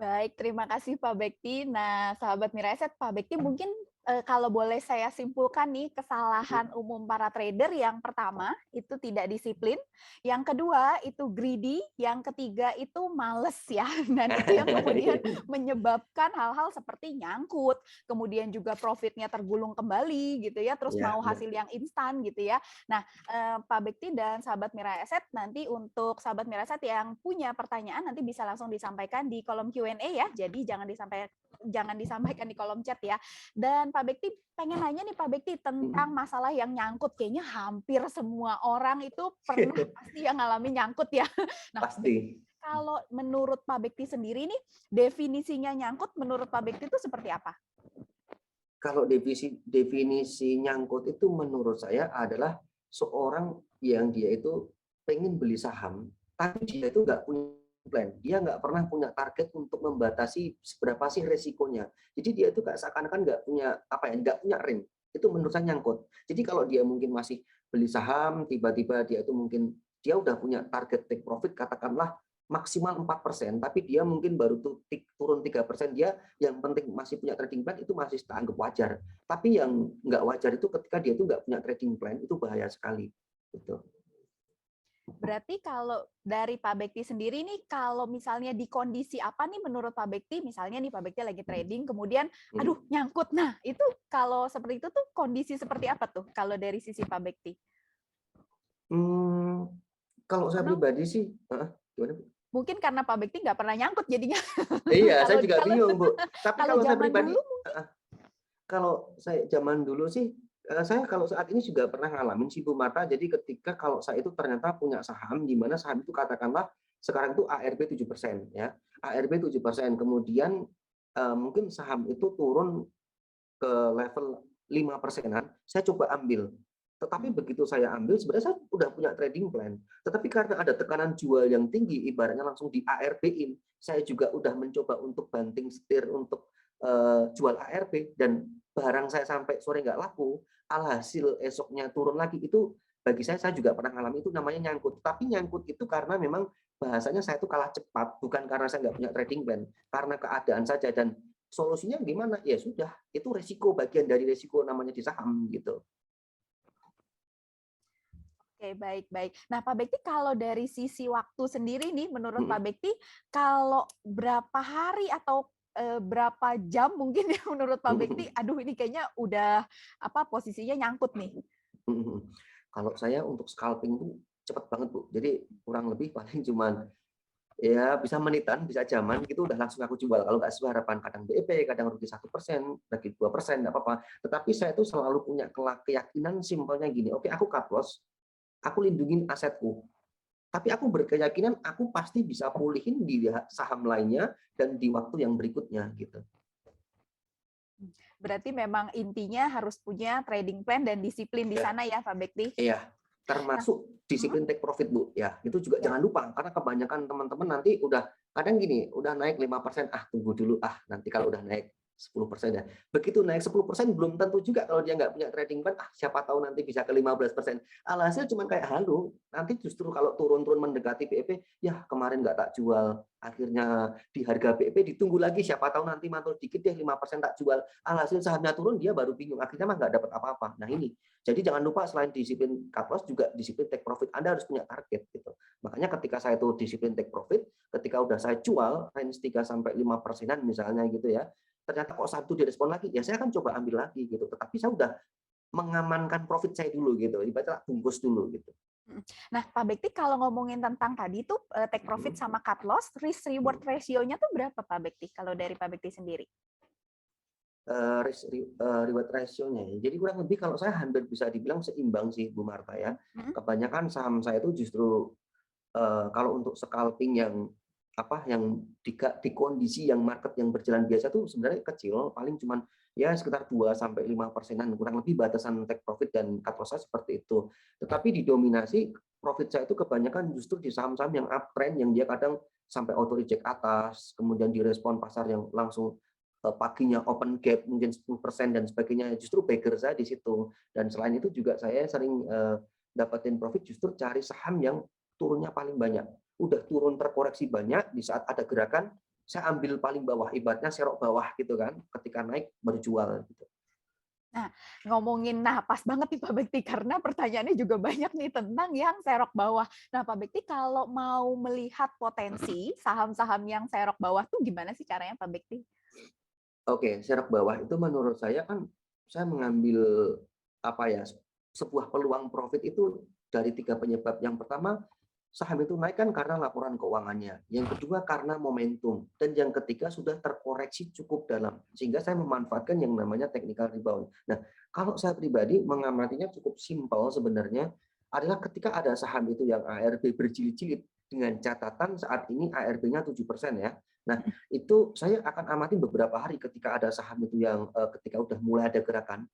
Baik, terima kasih Pak Bekti. Nah, sahabat Miraset, Pak Bekti mungkin kalau boleh saya simpulkan nih kesalahan umum para trader yang pertama itu tidak disiplin, yang kedua itu greedy, yang ketiga itu males ya. Dan itu yang kemudian menyebabkan hal-hal seperti nyangkut, kemudian juga profitnya tergulung kembali gitu ya, terus Ya, mau benar. hasil yang instan gitu ya. Nah, Pak Bekti dan sahabat Miraset, nanti untuk sahabat Miraset yang punya pertanyaan nanti bisa langsung disampaikan di kolom Q&A ya. Jadi jangan disampaikan di kolom chat ya. Dan Pak Bekti pengen nanya nih Pak Bekti tentang masalah yang nyangkut. Kayaknya hampir semua orang itu pernah pasti yang ngalamin nyangkut ya. Nah, Pasti. kalau menurut Pak Bekti sendiri nih, definisinya nyangkut menurut Pak Bekti itu seperti apa? Kalau definisi nyangkut itu menurut saya adalah seorang yang dia itu pengen beli saham, tapi dia itu nggak punya plan. Dia nggak pernah punya target untuk membatasi seberapa sih resikonya. Jadi dia itu seakan-akan nggak punya apa ya, nggak punya rem. Itu menurut saya nyangkut. Jadi kalau dia mungkin masih beli saham, tiba-tiba dia itu mungkin dia udah punya target take profit katakanlah maksimal 4%, tapi dia mungkin baru turun 3%, dia yang penting masih punya trading plan itu masih tak anggap wajar. Tapi yang nggak wajar itu ketika dia itu nggak punya trading plan, itu bahaya sekali. Gitu. Berarti kalau dari Pak Bekti sendiri nih, kalau misalnya di kondisi apa nih menurut Pak Bekti, misalnya nih Pak Bekti lagi trading, kemudian aduh nyangkut. Nah, itu kalau seperti itu tuh kondisi seperti apa tuh kalau dari sisi Pak Bekti? Hmm, kalau saya Karena pribadi sih, gimana Bu? mungkin karena Pak Bekti nggak pernah nyangkut jadinya. Iya, saya kalau juga kalau bingung Bu. Tapi kalau kalau saya zaman pribadi, dulu kalau saya zaman dulu sih, saya kalau saat ini juga pernah ngalamin sih Bu Marta. Jadi ketika kalau saya itu ternyata punya saham, di mana saham itu katakanlah sekarang itu ARB 7% ya. ARB 7%. Kemudian mungkin saham itu turun ke level 5%-an, saya coba ambil. Tetapi begitu saya ambil, sebenarnya saya udah punya trading plan. Tetapi karena ada tekanan jual yang tinggi, ibaratnya langsung di ARB-in, saya juga udah mencoba untuk banting setir untuk jual ARB, dan barang saya sampai sore nggak laku, alhasil esoknya turun lagi, itu bagi saya juga pernah ngalami, itu namanya nyangkut. Tapi nyangkut itu karena memang bahasanya saya itu kalah cepat, bukan karena saya nggak punya trading plan, karena keadaan saja. Dan solusinya gimana? Ya sudah, itu resiko, bagian dari resiko namanya di saham gitu. Oke, baik, baik. Nah, Pak Bekti kalau dari sisi waktu sendiri nih, menurut Pak Mhm, Bekti, kalau berapa hari atau berapa jam mungkin ya menurut Pak Bekti, mhm, aduh ini kayaknya udah apa posisinya nyangkut nih. mhm. Kalau saya untuk scalping itu cepet banget Bu. Jadi kurang lebih paling cuman ya bisa menitan, bisa jaman gitu udah langsung aku jual. Kalau nggak sesuai harapan, kadang BEP, kadang rugi 1%, lagi 2%, nggak apa-apa. Tetapi saya itu selalu punya keyakinan simpelnya gini, oke aku cut loss, aku lindungin asetku. Tapi aku berkeyakinan aku pasti bisa pulihin di saham lainnya dan di waktu yang berikutnya gitu. Berarti memang intinya harus punya trading plan dan disiplin di Ya, sana ya, Pak Bekti. iya, Nah, termasuk mhm, disiplin take profit, Bu, ya. Itu juga ya. jangan lupa, karena kebanyakan teman-teman nanti udah kadang gini, udah naik 5%, "Ah, tunggu dulu, nanti kalau udah naik 10% ya." Begitu naik 10% belum tentu juga kalau dia nggak punya trading plan, siapa tahu nanti bisa ke 15%. Alhasil cuma kayak halu, nanti justru kalau turun-turun mendekati BEP, "Yah, kemarin nggak tak jual, akhirnya di harga BEP ditunggu lagi, siapa tahu nanti mantul dikit deh 5% tak jual." Alhasil sahamnya turun, dia baru bingung, akhirnya mah nggak dapat apa-apa. Nah ini, jadi jangan lupa selain disiplin cut loss juga disiplin take profit. Anda harus punya target gitu. Makanya ketika saya itu disiplin take profit, ketika udah saya jual range 3 sampai 5%-an misalnya gitu ya. Ternyata kok satu direspon lagi, ya saya akan coba ambil lagi gitu. Tetapi saya udah mengamankan profit saya dulu gitu. Ibaratnya bungkus dulu gitu. Mhm. Nah, Pak Bekti kalau ngomongin tentang tadi tuh take profit Mhm. sama cut loss, risk reward Mhm. ratio-nya tuh berapa Pak Bekti kalau dari Pak Bekti sendiri? Reward ratio-nya ya. Jadi kurang lebih kalau saya hampir bisa dibilang seimbang sih Bu Marta ya. Mhm. Kebanyakan saham saya itu justru kalau untuk scalping yang apa yang di kondisi yang market yang berjalan biasa tuh sebenarnya kecil, paling cuman ya sekitar 2 sampai 5%-an, kurang lebih batasan take profit dan cut loss saya seperti itu. Tetapi didominasi profit saya itu kebanyakan justru di saham-saham yang uptrend, yang dia kadang sampai auto reject atas, kemudian direspon pasar yang langsung paginya open gap mungkin 10% dan sebagainya. Justru bagger saya di situ. Dan selain itu juga saya sering dapetin profit justru cari saham yang turunnya paling banyak. Udah turun terkoreksi banyak, di saat ada gerakan, saya ambil paling bawah, ibaratnya serok bawah gitu kan, ketika naik baru jual gitu. Nah, pas banget nih Pak Bekti, karena pertanyaannya juga banyak nih tentang yang serok bawah. Nah, Pak Bekti kalau mau melihat potensi saham-saham yang serok bawah tuh gimana sih caranya Pak Bekti? Oke, serok bawah itu menurut saya kan, saya mengambil apa ya, sebuah peluang profit itu dari 3 penyebab. Yang pertama, saham itu naik kan karena laporan keuangannya, yang kedua karena momentum, dan yang ketiga sudah terkoreksi cukup dalam, sehingga saya memanfaatkan yang namanya technical rebound. Nah, kalau saya pribadi mengamatinya cukup simpel sebenarnya, adalah ketika ada saham itu yang ARB berjilid-jilid dengan catatan saat ini ARB-nya 7% ya. Nah, itu saya akan amati beberapa hari ketika ada saham itu yang ketika udah mulai ada gerakan,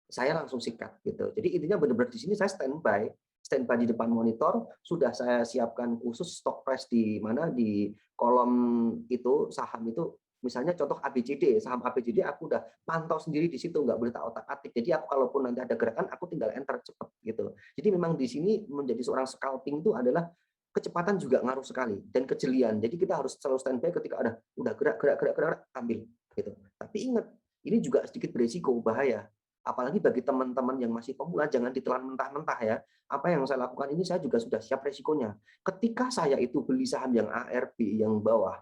saya langsung sikat gitu. Jadi intinya benar-benar di sini saya standby di depan monitor, sudah saya siapkan khusus stock price di mana di kolom itu saham itu, misalnya contoh ABCD, saham ABCD aku udah pantau sendiri di situ, nggak boleh tak otak-atik. Jadi aku kalaupun nanti ada gerakan, aku tinggal enter cepet gitu. Jadi memang di sini menjadi seorang scalping itu adalah kecepatan juga ngaruh sekali dan kejelian. Jadi kita harus selalu standby ketika ada udah gerak ambil gitu. Tapi ingat, ini juga sedikit beresiko, bahaya. Apalagi bagi teman-teman yang masih pemula, jangan ditelan mentah-mentah ya. Apa yang saya lakukan ini saya juga sudah siap resikonya. Ketika saya itu beli saham yang ARB yang bawah,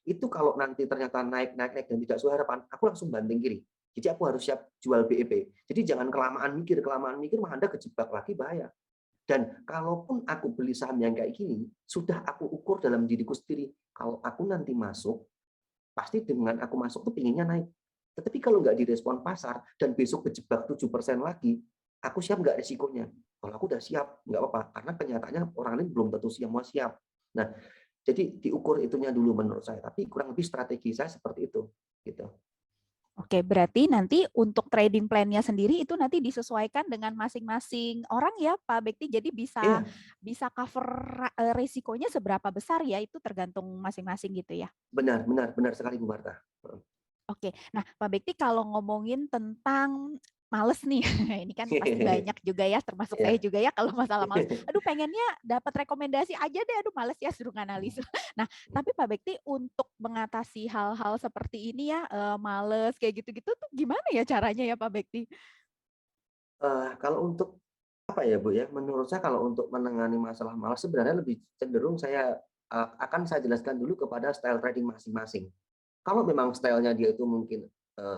itu kalau nanti ternyata naik dan tidak sesuai harapan, aku langsung banting kiri. Jadi aku harus siap jual BEP. Jadi jangan kelamaan mikir mah Anda kejebak lagi, bahaya. Dan kalaupun aku beli saham yang kayak gini, sudah aku ukur dalam diriku sendiri. Kalau aku nanti masuk, pasti dengan aku masuk tuh pinginnya naik. Tetapi kalau nggak direspon pasar dan besok kejebak 7% lagi, aku siap nggak risikonya? Kalau aku udah siap, nggak apa-apa. Karena kenyataannya orang lain belum tentu semua siap. Nah, jadi diukur itunya dulu menurut saya. Tapi kurang lebih strategi saya seperti itu. Gitu. Oke, berarti nanti untuk trading plan-nya sendiri itu nanti disesuaikan dengan masing-masing orang ya, Pak Bekti. Jadi bisa Iya, bisa cover resikonya seberapa besar ya, itu tergantung masing-masing gitu ya. benar, benar, benar sekali Bu Marta. Oke, nah Pak Bekti kalau ngomongin tentang males nih, ini kan pasti banyak juga ya, termasuk saya Ya. juga ya kalau masalah males. Aduh pengennya dapat rekomendasi aja deh, aduh males ya suruh analisa. Nah, tapi Pak Bekti untuk mengatasi hal-hal seperti ini ya, males kayak gitu-gitu tuh gimana ya caranya ya Pak Bekti? Kalau untuk apa ya Bu ya, menurut saya kalau untuk menangani masalah malas sebenarnya lebih cenderung saya akan saya jelaskan dulu kepada style trading masing-masing. Kalau memang stylenya dia itu mungkin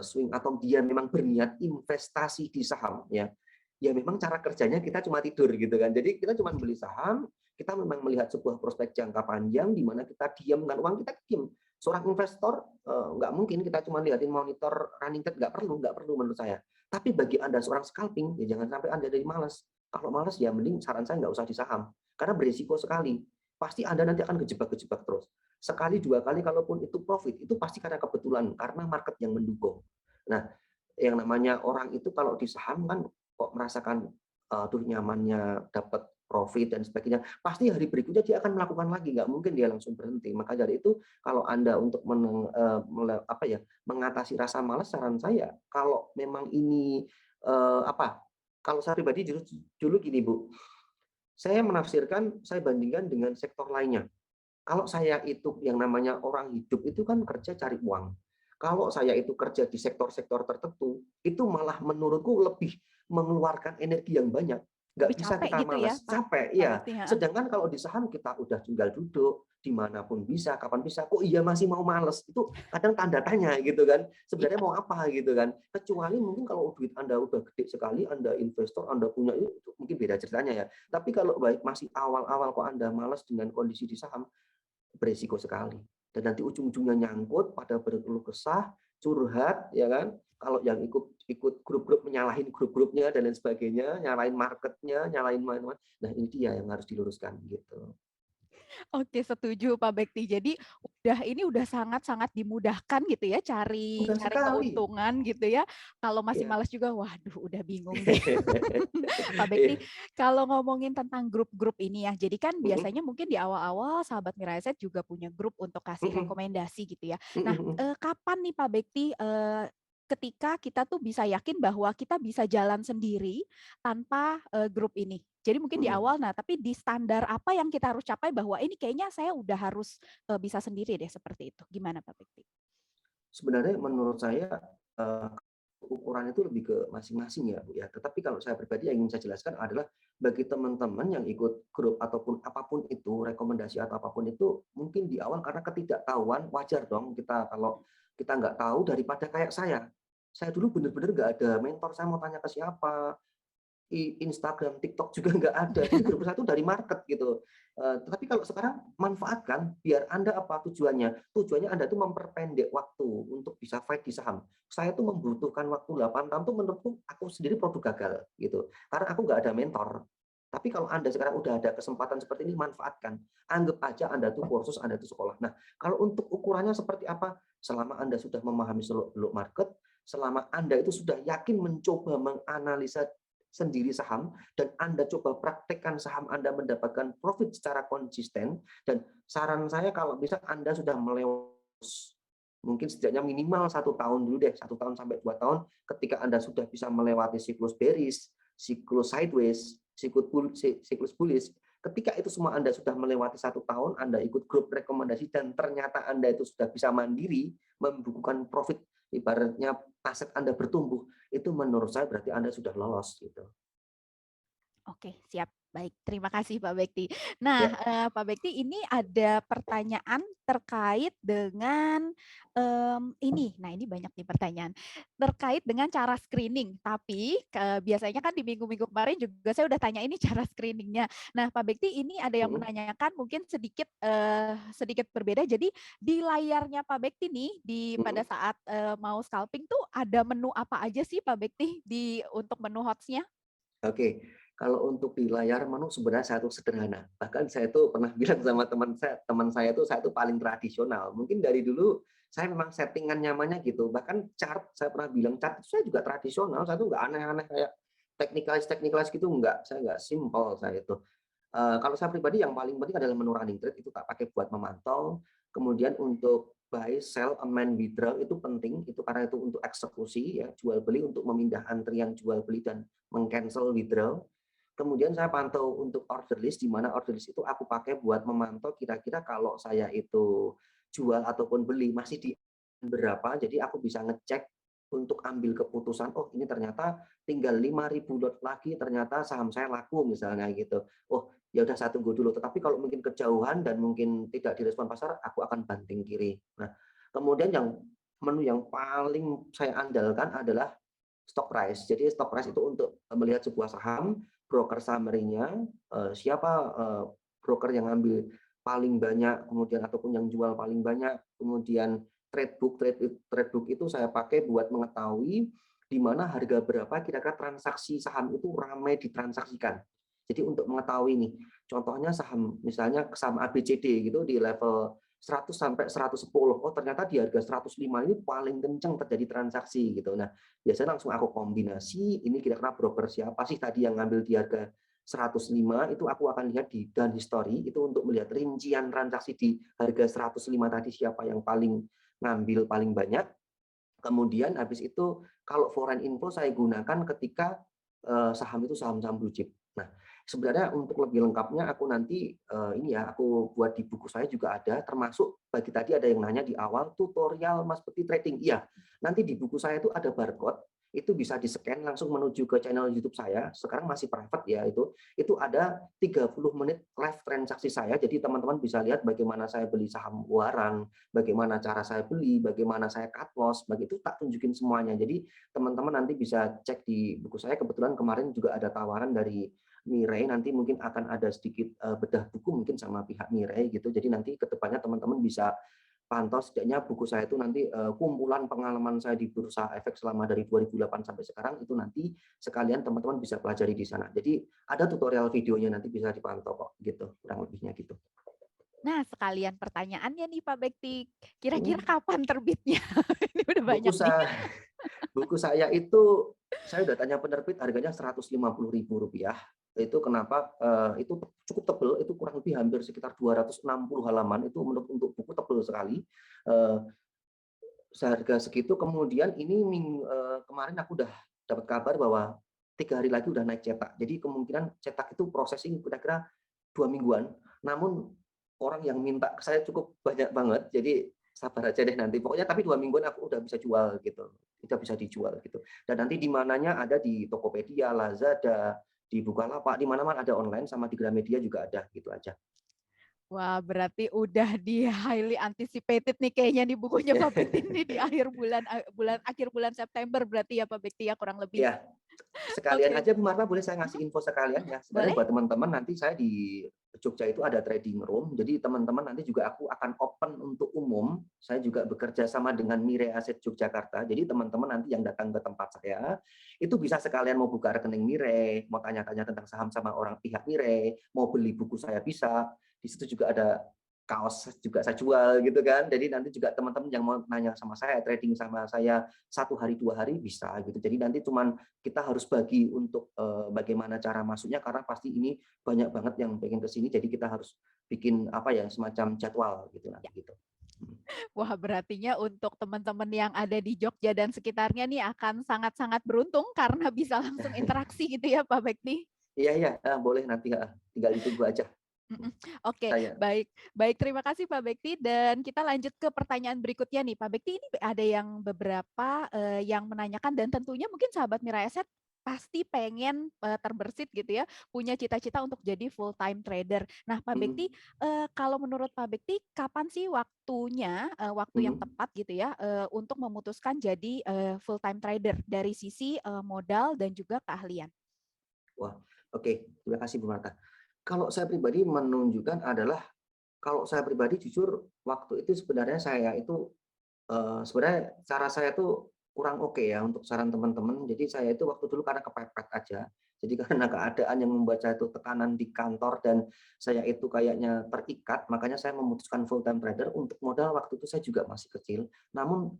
swing atau dia memang berniat investasi di saham ya, ya memang cara kerjanya kita cuma tidur gitu kan. Jadi kita cuma beli saham, kita memang melihat sebuah prospek jangka panjang di mana kita diamkan uang kita diam. Seorang investor nggak mungkin kita cuma lihatin monitor running trade, nggak perlu menurut saya. Tapi bagi Anda seorang scalping, ya jangan sampai Anda jadi malas. Kalau malas ya mending saran saya nggak usah di saham, karena berisiko sekali. Pasti Anda nanti akan kejebak-kejebak terus. Sekali, dua kali, kalaupun itu profit, itu pasti karena kebetulan, karena market yang mendukung. Nah, yang namanya orang itu kalau di saham kan kok merasakan aduh nyamannya dapat profit dan sebagainya, pasti hari berikutnya dia akan melakukan lagi, nggak mungkin dia langsung berhenti. Maka dari itu kalau Anda untuk mengatasi rasa malas, saran saya kalau memang ini kalau saya pribadi dulu gini Bu, saya menafsirkan, saya bandingkan dengan sektor lainnya. Kalau saya itu yang namanya orang hidup itu kan kerja cari uang. Kalau saya itu kerja di sektor-sektor tertentu, itu malah menurutku lebih mengeluarkan energi yang banyak. Nggak Lebih bisa capek kita gitu ya malas, Pak, capek, Pak iya. Bekti? Heeh. Sedangkan kalau di saham kita udah tinggal duduk, dimanapun bisa, kapan bisa, kok iya masih mau males? Itu kadang tanda tanya gitu kan. Sebenarnya Iya. mau apa gitu kan. Kecuali mungkin kalau duit Anda udah gede sekali, Anda investor, Anda punya itu mungkin beda ceritanya ya. Tapi kalau baik masih awal-awal kok Anda malas dengan kondisi di saham, beresiko sekali. Dan nanti ujung-ujungnya nyangkut pada berkeluh kesah, curhat, ya kan? Kalau yang ikut ikut grup-grup menyalahin grup-grupnya dan lain sebagainya, nyalain marketnya, nyalain mana-mana. Nah ini dia yang harus diluruskan gitu. Oke, setuju Pak Bekti. Jadi ini udah sangat-sangat dimudahkan gitu ya cari Mudah cari sekali. keuntungan gitu ya. Kalau masih Iya. malas juga, waduh udah bingung deh. Pak Bekti, Iya. kalau ngomongin tentang grup-grup ini ya, jadi kan Mhm, biasanya mungkin di awal-awal sahabat Miraset juga punya grup untuk kasih mhm, rekomendasi gitu ya. mhm, Nah, mhm. kapan nih Pak Bekti ketika kita tuh bisa yakin bahwa kita bisa jalan sendiri tanpa grup ini? Jadi mungkin di Mhm. awal, nah tapi di standar apa yang kita harus capai bahwa ini kayaknya saya udah harus, bisa sendiri deh seperti itu. Gimana Pak Bekti? Sebenarnya menurut saya, eee, ukuran itu lebih ke masing-masing ya, Bu, ya. Tetapi kalau saya pribadi yang ingin saya jelaskan adalah bagi teman-teman yang ikut grup ataupun apapun itu, rekomendasi atau apapun itu, mungkin di awal karena ketidaktahuan, wajar dong kita kalau kita nggak tahu daripada kayak saya. Saya dulu bener-bener nggak ada mentor, saya mau tanya ke siapa, Instagram, TikTok juga nggak ada. Jadi grup satu dari market gitu. Tetapi kalau sekarang manfaatkan biar Anda apa tujuannya? Tujuannya Anda tuh memperpendek waktu untuk bisa fight di saham. Saya tuh membutuhkan waktu 8 tahun tuh menurutku aku sendiri produk gagal gitu. Karena aku nggak ada mentor. Tapi kalau Anda sekarang udah ada kesempatan seperti ini, manfaatkan. Anggap aja Anda tuh kursus, Anda tuh sekolah. Nah, kalau untuk ukurannya seperti apa? Selama Anda sudah memahami seluk-beluk market, selama Anda itu sudah yakin mencoba menganalisa sendiri saham dan Anda coba praktekkan saham Anda mendapatkan profit secara konsisten dan saran saya kalau bisa Anda sudah melewati mungkin setidaknya minimal 1 tahun dulu deh, 1 tahun sampai 2 tahun ketika Anda sudah bisa melewati siklus bearish, siklus sideways, siklus bullish, ketika itu semua Anda sudah melewati 1 tahun, Anda ikut grup rekomendasi dan ternyata Anda itu sudah bisa mandiri membukukan profit, ibaratnya aset Anda bertumbuh, itu menurut saya berarti Anda sudah lolos gitu. Oke, siap. Baik, terima kasih Pak Bekti. Nah, Ya, Pak Bekti ini ada pertanyaan terkait dengan, ini. Nah, ini banyak nih pertanyaan. Terkait dengan cara screening, tapi, biasanya kan di minggu-minggu kemarin juga saya udah tanya ini cara screening-nya. Nah, Pak Bekti ini ada yang mhm, menanyakan mungkin sedikit, sedikit berbeda. Jadi di layarnya Pak Bekti nih, pada mhm. saat, mau scalping tuh ada menu apa aja sih Pak Bekti untuk menu HOTS-nya? Oke, kalau untuk di layar menu sebenarnya saya tuh sederhana. Bahkan saya tuh pernah bilang sama teman saya tuh saya tuh paling tradisional. Mungkin dari dulu saya memang settingan nyamannya gitu. Bahkan chart saya pernah bilang chart itu saya juga tradisional. Saya tuh nggak aneh-aneh kayak teknikalis gitu enggak. Saya nggak simpel saya itu. Kalau saya pribadi yang paling penting adalah menu running trade itu tak pakai buat memantau. Kemudian untuk buy, sell, amend, withdraw itu penting. Itu karena itu untuk eksekusi ya, jual beli untuk memindah antrian jual beli dan meng-cancel withdraw. Kemudian saya pantau untuk order list, di mana order list itu aku pakai buat memantau kira-kira kalau saya itu jual ataupun beli masih di berapa, jadi aku bisa ngecek untuk ambil keputusan, oh ini ternyata tinggal 5.000 lot lagi, ternyata saham saya laku misalnya gitu. Oh ya udah saya tunggu dulu. Tetapi kalau mungkin kejauhan dan mungkin tidak direspon pasar, aku akan banting kiri. Nah, kemudian menu yang paling saya andalkan adalah stock price. Jadi stock price itu untuk melihat sebuah saham, broker summary-nya, siapa broker yang ngambil paling banyak, kemudian ataupun yang jual paling banyak, kemudian trade book itu saya pakai buat mengetahui di mana harga berapa kira-kira transaksi saham itu ramai ditransaksikan. Jadi untuk mengetahui nih, contohnya saham misalnya saham ABCD gitu di level 100 sampai 110. Oh ternyata di harga 105 ini paling kencang terjadi transaksi gitu. Nah, biasanya langsung aku kombinasi, ini kira-kira broker siapa sih tadi yang ngambil di harga 105, itu aku akan lihat di dan history, itu untuk melihat rincian transaksi di harga 105 tadi siapa yang paling ngambil paling banyak. Kemudian habis itu kalau foreign info saya gunakan ketika saham itu saham-saham blue chip. Nah, sebenarnya untuk lebih lengkapnya aku nanti ini ya aku buat di buku saya juga ada termasuk bagi tadi ada yang nanya di awal tutorial Mas Peti trading. Iya, nanti di buku saya itu ada barcode itu bisa di-scan langsung menuju ke channel YouTube saya. Sekarang masih private ya itu. Itu ada 30 menit live transaksi saya. Jadi teman-teman bisa lihat bagaimana saya beli saham warang, bagaimana cara saya beli, bagaimana saya cut loss, begitu tak tunjukin semuanya. Jadi teman-teman nanti bisa cek di buku saya. Kebetulan kemarin juga ada tawaran dari Mirai, nanti mungkin akan ada sedikit bedah buku mungkin sama pihak Mirai gitu. Jadi nanti kedepannya teman-teman bisa pantau setidaknya buku saya itu nanti kumpulan pengalaman saya di bursa efek selama dari 2008 sampai sekarang itu nanti sekalian teman-teman bisa pelajari di sana. Jadi ada tutorial videonya nanti bisa dipantau kok gitu, kurang lebihnya gitu. Nah, sekalian pertanyaannya nih Pak Bekti, kira-kira Hmm. kapan terbitnya? Ini udah Buku banyak nih. saya Buku saya itu, saya udah tanya penerbit harganya Rp150.000. Itu kenapa, itu cukup tebel, itu kurang lebih hampir sekitar 260 halaman, itu untuk buku tebel sekali. Eee, Seharga segitu kemudian ini kemarin aku udah dapat kabar bahwa 3 hari lagi udah naik cetak. Jadi kemungkinan cetak itu processing kira-kira 2 mingguan. Namun orang yang minta ke saya cukup banyak banget, jadi sabar aja deh nanti. Pokoknya tapi 2 mingguan aku udah bisa jual gitu, udah bisa dijual gitu. Dan nanti di mananya ada di Tokopedia, Lazada, di Bukalapak, di mana-mana ada online sama di Gramedia juga ada, gitu aja. Wah, berarti udah di highly anticipated nih kayaknya nih bukunya Pak Bekti nih di akhir akhir bulan September berarti ya Pak Bekti ya kurang lebih. Iya, sekalian Oke. aja Bu Marta boleh saya Mhm, ngasih info sekalian mhm, ya. Sebenarnya boleh? buat teman-teman nanti saya di Jogja itu ada trading room. Jadi teman-teman nanti juga aku akan open untuk umum. Saya juga bekerja sama dengan Mirae Asset Yogyakarta. Jadi teman-teman nanti yang datang ke tempat saya itu bisa sekalian mau buka rekening Mirae, mau tanya-tanya tentang saham sama orang pihak Mirae, mau beli buku saya bisa. Di situ juga ada kaos juga saya jual gitu kan. Jadi nanti juga teman-teman yang mau nanya sama saya, trading sama saya 1 hari 2 hari bisa gitu. Jadi nanti cuman kita harus bagi untuk bagaimana cara masuknya karena pasti ini banyak banget yang pengen ke sini jadi kita harus bikin apa ya semacam jadwal gitu nanti gitu. Mhm. Wah, berartinya untuk teman-teman yang ada di Jogja dan sekitarnya nih akan sangat-sangat beruntung karena bisa langsung interaksi gitu ya Pak Bekti. Iya iya, boleh nanti, tinggal ditunggu aja. Mhm. Oke, Saya baik baik terima kasih Pak Bekti dan kita lanjut ke pertanyaan berikutnya nih. Pak Bekti ini ada yang beberapa, yang menanyakan dan tentunya mungkin sahabat Mira Asset pasti pengen, terbersit gitu ya, punya cita-cita untuk jadi full time trader. Nah Pak Bekti, mhm kalau menurut Pak Bekti kapan sih waktunya, waktu yang mhm. tepat gitu ya, untuk memutuskan jadi, full time trader dari sisi, modal dan juga keahlian? Wah, oke, terima kasih Bu Marta. Kalau saya pribadi menunjukkan adalah kalau saya pribadi jujur waktu itu sebenarnya saya itu sebenarnya cara saya tuh kurang oke ya untuk saran teman-teman. Jadi saya itu waktu dulu karena kepepet aja. Jadi karena keadaan yang membuat saya itu tekanan di kantor dan saya itu kayaknya terikat, makanya saya memutuskan full time trader untuk modal waktu itu saya juga masih kecil. Namun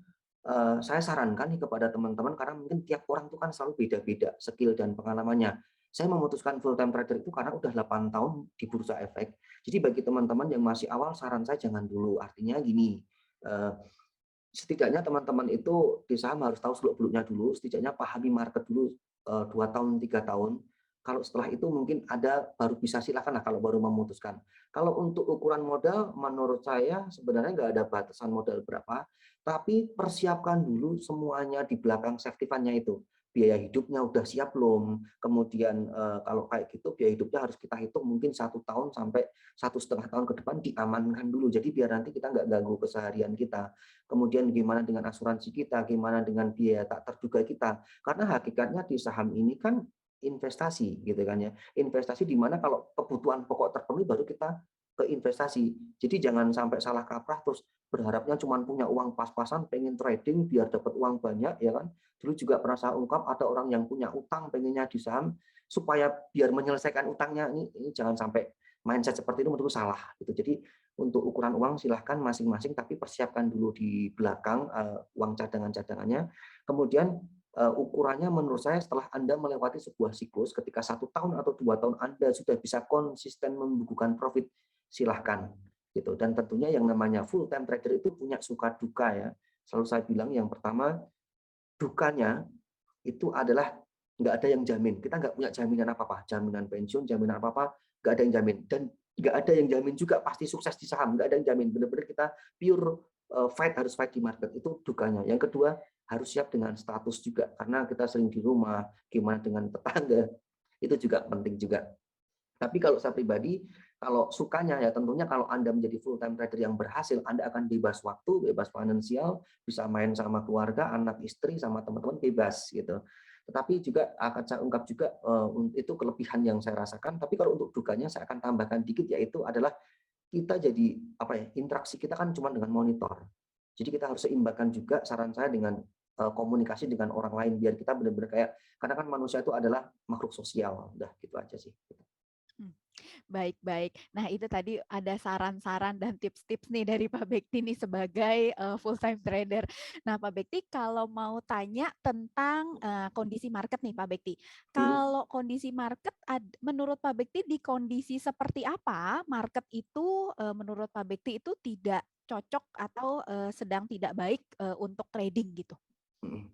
saya sarankan nih kepada teman-teman karena mungkin tiap orang itu kan selalu beda-beda skill dan pengalamannya. Saya memutuskan full time trader itu karena udah 8 tahun di bursa efek. Jadi bagi teman-teman yang masih awal saran saya jangan dulu. Artinya gini, eh, setidaknya teman-teman itu di saham harus tahu seluk-beluknya dulu, setidaknya pahami market dulu 2 tahun, 3 tahun. Kalau setelah itu mungkin ada baru bisa silakan lah kalau baru memutuskan. Kalau untuk ukuran modal menurut saya sebenarnya nggak ada batasan modal berapa, tapi persiapkan dulu semuanya di belakang safety fund-nya itu. Biaya hidupnya udah siap belum? Kemudian kalau kayak gitu biaya hidupnya harus kita hitung mungkin 1 tahun sampai 1,5 tahun ke depan diamankan dulu. Jadi biar nanti kita nggak ganggu keseharian kita. Kemudian gimana dengan asuransi kita, gimana dengan biaya tak terduga kita. Karena hakikatnya di saham ini kan investasi gitu kan ya. Investasi di mana kalau kebutuhan pokok terpenuhi baru kita ke investasi. Jadi jangan sampai salah kaprah terus berharapnya cuma punya uang pas-pasan pengen trading biar dapat uang banyak ya kan. Dulu juga pernah saya ungkap ada orang yang punya utang pengennya di saham supaya biar menyelesaikan utangnya ini jangan sampai mindset seperti itu menurutku salah gitu. Jadi untuk ukuran uang silahkan masing-masing, tapi persiapkan dulu di belakang uang cadangan-cadangannya. Kemudian ukurannya menurut saya setelah Anda melewati sebuah siklus, ketika 1 tahun atau 2 tahun Anda sudah bisa konsisten membukukan profit, silahkan. Gitu. Dan tentunya yang namanya full time trader itu punya suka duka ya. Selalu saya bilang yang pertama, dukanya itu adalah nggak ada yang jamin. Kita nggak punya jaminan apa-apa, jaminan pensiun, jaminan apa-apa, nggak ada yang jamin. Dan nggak ada yang jamin juga pasti sukses di saham, nggak ada yang jamin. Benar-benar kita pure harus fight di market. Itu dukanya. Yang kedua, harus siap dengan status juga. Karena kita sering di rumah, gimana dengan tetangga, itu juga penting juga. Tapi kalau saya pribadi, kalau sukanya ya tentunya kalau Anda menjadi full time trader yang berhasil, Anda akan bebas waktu, bebas finansial, bisa main sama keluarga, anak, istri, sama teman-teman bebas gitu. Tetapi juga akan saya ungkap juga itu kelebihan yang saya rasakan. Tapi kalau untuk dukanya saya akan tambahkan dikit yaitu adalah kita jadi apa ya interaksi kita kan cuma dengan monitor. Jadi kita harus seimbangkan juga saran saya dengan komunikasi dengan orang lain biar kita benar-benar kayak karena kan manusia itu adalah makhluk sosial. Udah gitu aja sih. Mmm, baik baik. Nah, itu tadi ada saran-saran dan tips-tips nih dari Pak Bekti nih sebagai, full time trader. Nah, Pak Bekti kalau mau tanya tentang, kondisi market nih Pak Bekti. Hmm. Kalau kondisi market menurut Pak Bekti di kondisi seperti apa market itu, menurut Pak Bekti itu tidak cocok atau, sedang tidak baik, untuk trading gitu? Mhm.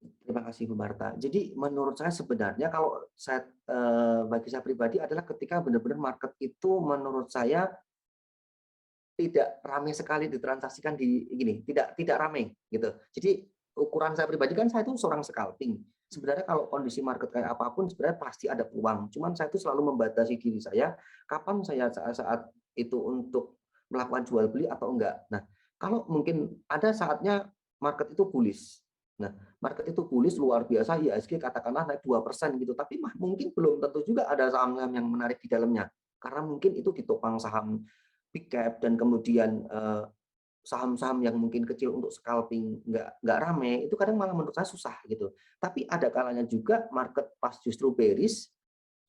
Terima kasih Bu Marta. Jadi menurut saya sebenarnya kalau saya, bagi saya pribadi adalah ketika benar-benar market itu menurut saya tidak ramai sekali ditransaksikan di gini, tidak ramai gitu. Jadi ukuran saya pribadi kan saya itu seorang scalping. Sebenarnya kalau kondisi market kayak apapun sebenarnya pasti ada peluang. Cuman saya itu selalu membatasi diri saya kapan saya saat itu untuk melakukan jual beli atau enggak. Nah, kalau mungkin ada saatnya market itu bullish. Nah, market itu bullish luar biasa IHSG katakanlah naik 2% gitu, tapi mungkin belum tentu juga ada saham-saham yang menarik di dalamnya. Karena mungkin itu ditopang saham big cap dan kemudian saham-saham yang mungkin kecil untuk scalping nggak rame, itu kadang malah menurut saya susah gitu. Tapi ada kalanya juga market pas justru bearish,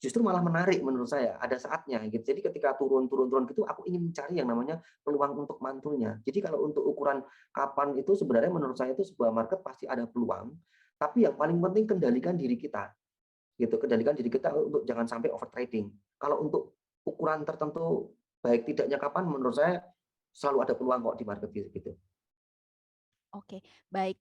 justru malah menarik menurut saya, ada saatnya gitu. Jadi ketika turun gitu, aku ingin mencari yang namanya peluang untuk mantulnya. Jadi kalau untuk ukuran kapan itu sebenarnya menurut saya itu sebuah market pasti ada peluang, tapi yang paling penting kendalikan diri kita gitu, kendalikan diri kita untuk jangan sampai over trading. Kalau untuk ukuran tertentu baik tidaknya kapan menurut saya selalu ada peluang kok di market gitu. Oke, baik.